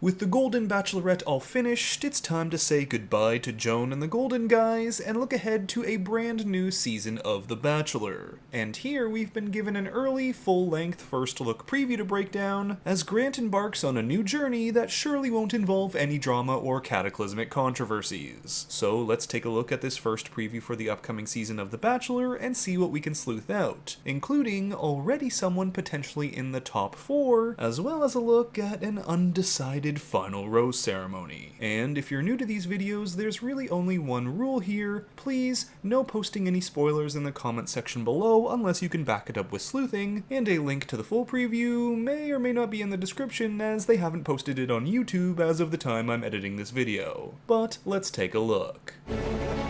With the Golden Bachelorette all finished, it's time to say goodbye to Joan and the Golden guys and look ahead to a brand new season of The Bachelor. And here we've been given an early, full-length first look preview to break down as Grant embarks on a new journey that surely won't involve any drama or cataclysmic controversies. So let's take a look at this first preview for the upcoming season of The Bachelor and see what we can sleuth out, including already someone potentially in the top 4, as well as a look at an undecided final rose ceremony. And if you're new to these videos, there's really only one rule here. Please, no posting any spoilers in the comment section below unless you can back it up with sleuthing, and a link to the full preview may or may not be in the description as they haven't posted it on YouTube as of the time I'm editing this video. But let's take a look.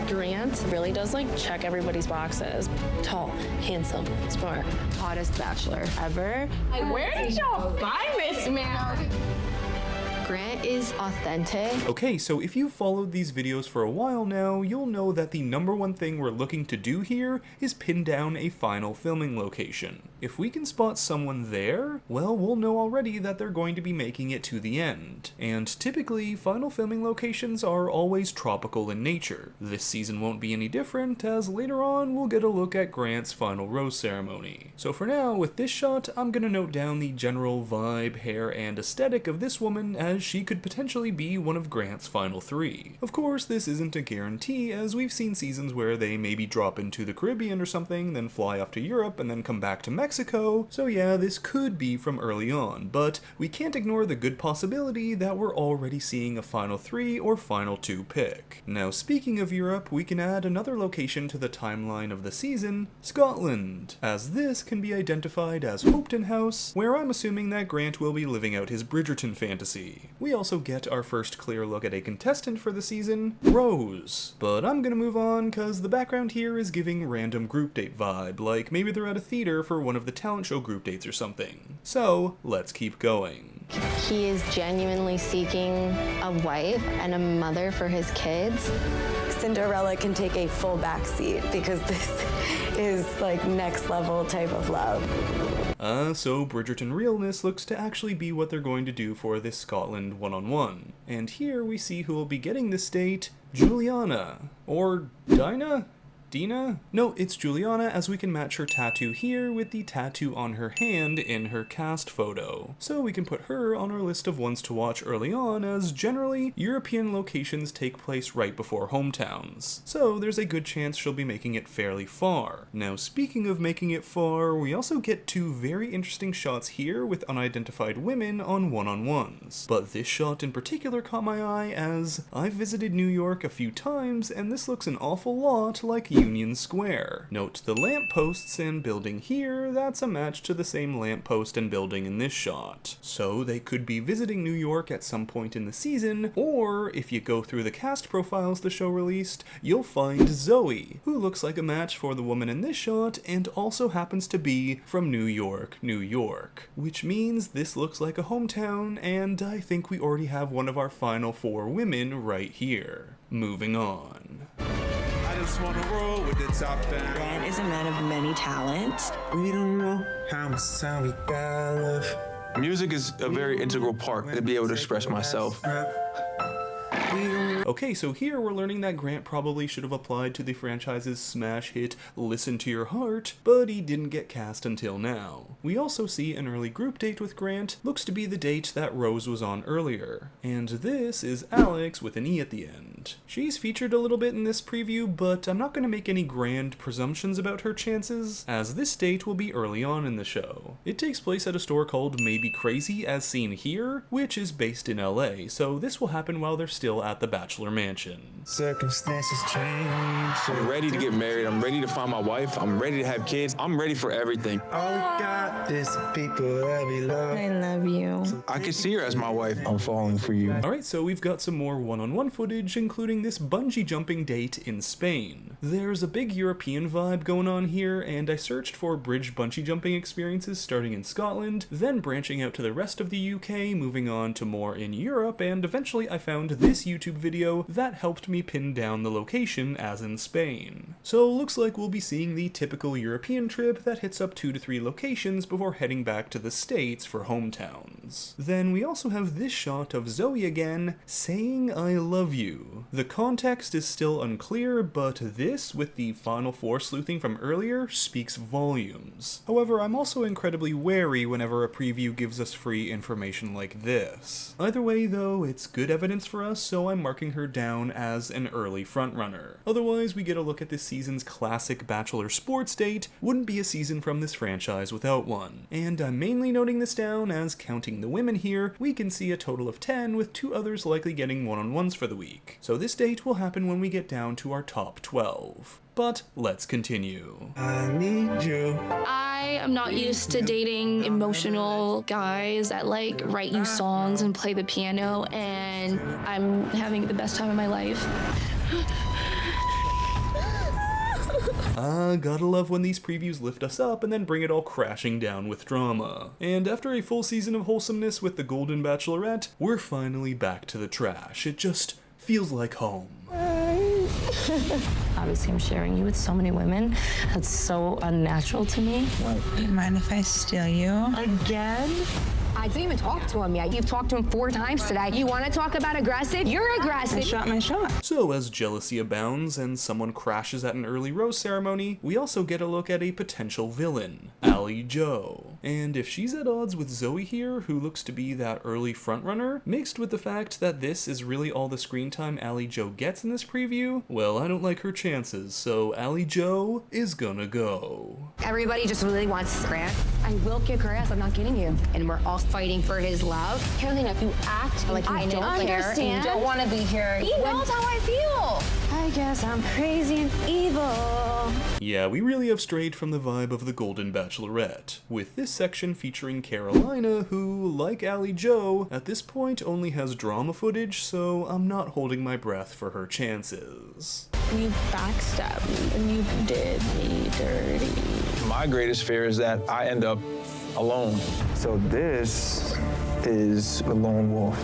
Grant really does check everybody's boxes. Tall, handsome, smart, hottest bachelor ever. Where did y'all find this man? Grant is authentic. Okay, so if you've followed these videos for a while now, you'll know that the number one thing we're looking to do here is pin down a final filming location. If we can spot someone there, well, we'll know already that they're going to be making it to the end. And typically, final filming locations are always tropical in nature. This season won't be any different, as later on we'll get a look at Grant's final rose ceremony. So for now, with this shot, I'm gonna note down the general vibe, hair, and aesthetic of this woman as she could potentially be one of Grant's final 3. Of course, this isn't a guarantee, as we've seen seasons where they maybe drop into the Caribbean or something, then fly off to Europe, and then come back to Mexico, so yeah, this could be from early on, but we can't ignore the good possibility that we're already seeing a final 3 or final 2 pick. Now, speaking of Europe, we can add another location to the timeline of the season, Scotland, as this can be identified as Hopetoun House, where I'm assuming that Grant will be living out his Bridgerton fantasy. We also get our first clear look at a contestant for the season, Rose. But I'm gonna move on cause the background here is giving random group date vibe, like maybe they're at a theater for one of the talent show group dates or something. So, let's keep going. He is genuinely seeking a wife and a mother for his kids. Cinderella can take a full back seat because this is next level type of love. So Bridgerton realness looks to actually be what they're going to do for this Scotland one-on-one. And here we see who will be getting this date, Juliana. Or Dinah? Dina? No, it's Juliana, as we can match her tattoo here with the tattoo on her hand in her cast photo. So we can put her on our list of ones to watch early on, as generally, European locations take place right before hometowns. So there's a good chance she'll be making it fairly far. Now, speaking of making it far, we also get 2 very interesting shots here with unidentified women on one-on-ones. But this shot in particular caught my eye as I've visited New York a few times, and this looks an awful lot like Union Square. Note the lampposts and building here, that's a match to the same lamppost and building in this shot. So they could be visiting New York at some point in the season, or if you go through the cast profiles the show released, you'll find Zoe, who looks like a match for the woman in this shot and also happens to be from New York, New York. Which means this looks like a hometown, and I think we already have one of our final 4 women right here. Moving on. Just wanna roll with the top down. Grant is a man of many talents. We don't know how much time we got left. Music is a very integral part to be able to express myself. Okay, so here we're learning that Grant probably should have applied to the franchise's smash hit Listen to Your Heart, but he didn't get cast until now. We also see an early group date with Grant, looks to be the date that Rose was on earlier. And this is Alex with an E at the end. She's featured a little bit in this preview, but I'm not going to make any grand presumptions about her chances, as this date will be early on in the show. It takes place at a store called Maybe Crazy, as seen here, which is based in LA, so this will happen while they're still at the Bachelor Mansion. Circumstances change. I'm ready to get married. I'm ready to find my wife. I'm ready to have kids. I'm ready for everything. All we got is people that we love. I love you. I can see her as my wife. I'm falling for you. Alright, so we've got some more one-on-one footage, including this bungee jumping date in Spain. There's a big European vibe going on here, and I searched for bridge bungee jumping experiences starting in Scotland, then branching out to the rest of the UK, moving on to more in Europe, and eventually I found this YouTube video that helped me pin down the location as in Spain. So looks like we'll be seeing the typical European trip that hits up 2 to 3 locations before heading back to the States for hometowns. ends. Then we also have this shot of Zoe again, saying I love you. The context is still unclear, but this, with the Final Four sleuthing from earlier, speaks volumes. However, I'm also incredibly wary whenever a preview gives us free information like this. Either way though, it's good evidence for us, so I'm marking her down as an early frontrunner. Otherwise, we get a look at this season's classic Bachelor sports date. Wouldn't be a season from this franchise without one. And I'm mainly noting this down as, counting the women here, we can see a total of 10, with 2 others likely getting one-on-ones for the week. So this date will happen when we get down to our top 12. But let's continue. I need you. I am not used to dating emotional guys that like write you songs and play the piano, and I'm having the best time of my life. Gotta love when these previews lift us up and then bring it all crashing down with drama. And after a full season of wholesomeness with the Golden Bachelorette, we're finally back to the trash. It just feels like home. Obviously, I'm sharing you with so many women. That's so unnatural to me. Do you mind if I steal you? Again? I didn't even talk to him yet. You've talked to him 4 times today. You want to talk about aggressive? You're aggressive. I shot my shot. So as jealousy abounds and someone crashes at an early rose ceremony, we also get a look at a potential villain, Allie Jo. And if she's at odds with Zoe here, who looks to be that early frontrunner, mixed with the fact that this is really all the screen time Allie Jo gets in this preview, well, I don't like her chances, so Allie Jo is gonna go. Everybody just really wants Grant. I will kick her ass. I'm not kidding you. And we're all fighting for his love. Carolina, if you act like you don't care and you don't want to be here, he knows how I feel. I guess I'm crazy and evil. Yeah, we really have strayed from the vibe of the Golden Bachelorette, with this section featuring Carolina, who, like Allie Jo, at this point only has drama footage, so I'm not holding my breath for her chances. You backstabbed me and you did me dirty. My greatest fear is that I end up alone. So this is a lone wolf.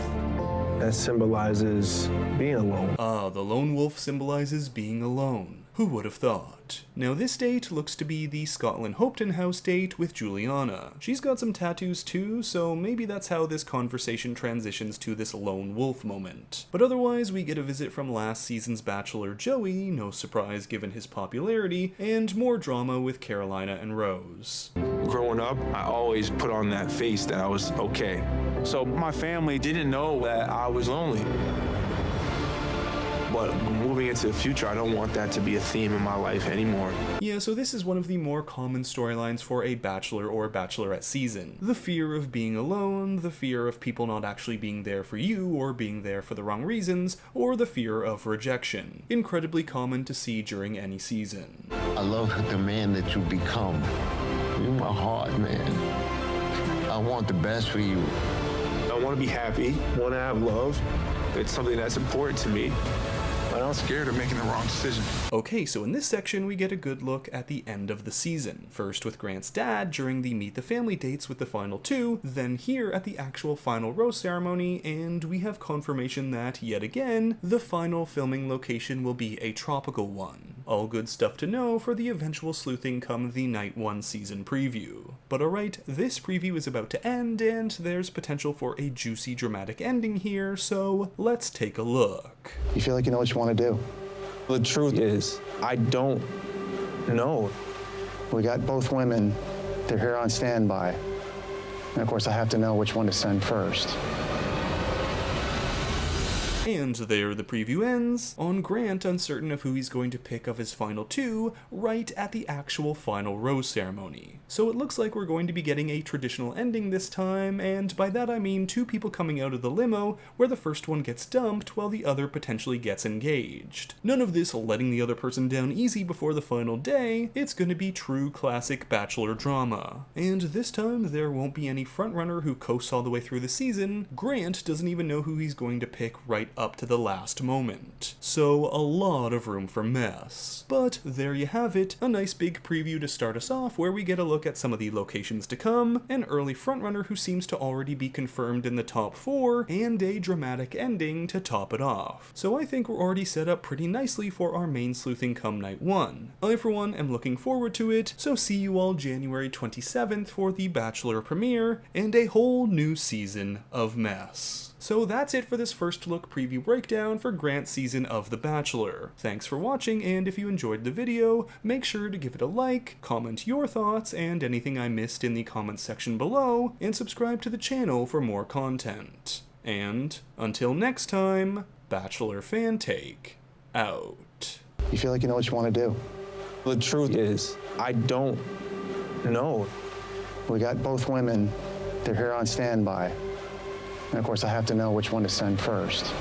That symbolizes being alone. The lone wolf symbolizes being alone. Who would have thought? Now this date looks to be the Scotland Hopton House date with Juliana. She's got some tattoos too, so maybe that's how this conversation transitions to this lone wolf moment. But otherwise, we get a visit from last season's Bachelor Joey, no surprise given his popularity, and more drama with Carolina and Rose. Growing up, I always put on that face that I was okay. So my family didn't know that I was lonely. But moving into the future, I don't want that to be a theme in my life anymore. Yeah, so this is one of the more common storylines for a Bachelor or Bachelorette season. The fear of being alone, the fear of people not actually being there for you or being there for the wrong reasons, or the fear of rejection. Incredibly common to see during any season. I love the man that you become. You're my heart, man. I want the best for you. I want to be happy, want to have love. It's something that's important to me. But I'm scared of making the wrong decision. Okay, so in this section we get a good look at the end of the season. First with Grant's dad during the Meet the Family dates with the final 2, then here at the actual final rose ceremony, and we have confirmation that, yet again, the final filming location will be a tropical one. All good stuff to know for the eventual sleuthing come the Night 1 season preview. But alright, this preview is about to end, and there's potential for a juicy dramatic ending here, so let's take a look. You feel like you know what you want to do? The truth is, I don't know. We got both women. They're here on standby. And of course, I have to know which one to send first. And there the preview ends, on Grant uncertain of who he's going to pick of his final 2, right at the actual final rose ceremony. So it looks like we're going to be getting a traditional ending this time, and by that I mean 2 people coming out of the limo, where the first one gets dumped while the other potentially gets engaged. None of this letting the other person down easy before the final day, it's going to be true classic Bachelor drama. And this time there won't be any frontrunner who coasts all the way through the season. Grant doesn't even know who he's going to pick right up to the last moment. So a lot of room for mess. But there you have it, a nice big preview to start us off where we get a look at some of the locations to come, an early frontrunner who seems to already be confirmed in the top 4, and a dramatic ending to top it off. So I think we're already set up pretty nicely for our main sleuthing come night 1. I for one am looking forward to it, so see you all January 27th for the Bachelor premiere and a whole new season of mess. So that's it for this first look preview breakdown for Grant's season of The Bachelor. Thanks for watching, and if you enjoyed the video, make sure to give it a like, comment your thoughts and anything I missed in the comments section below, and subscribe to the channel for more content. And until next time, Bachelor Fantake out. You feel like you know what you want to do. The truth is, I don't know. We got both women. They're here on standby. And of course, I have to know which one to send first.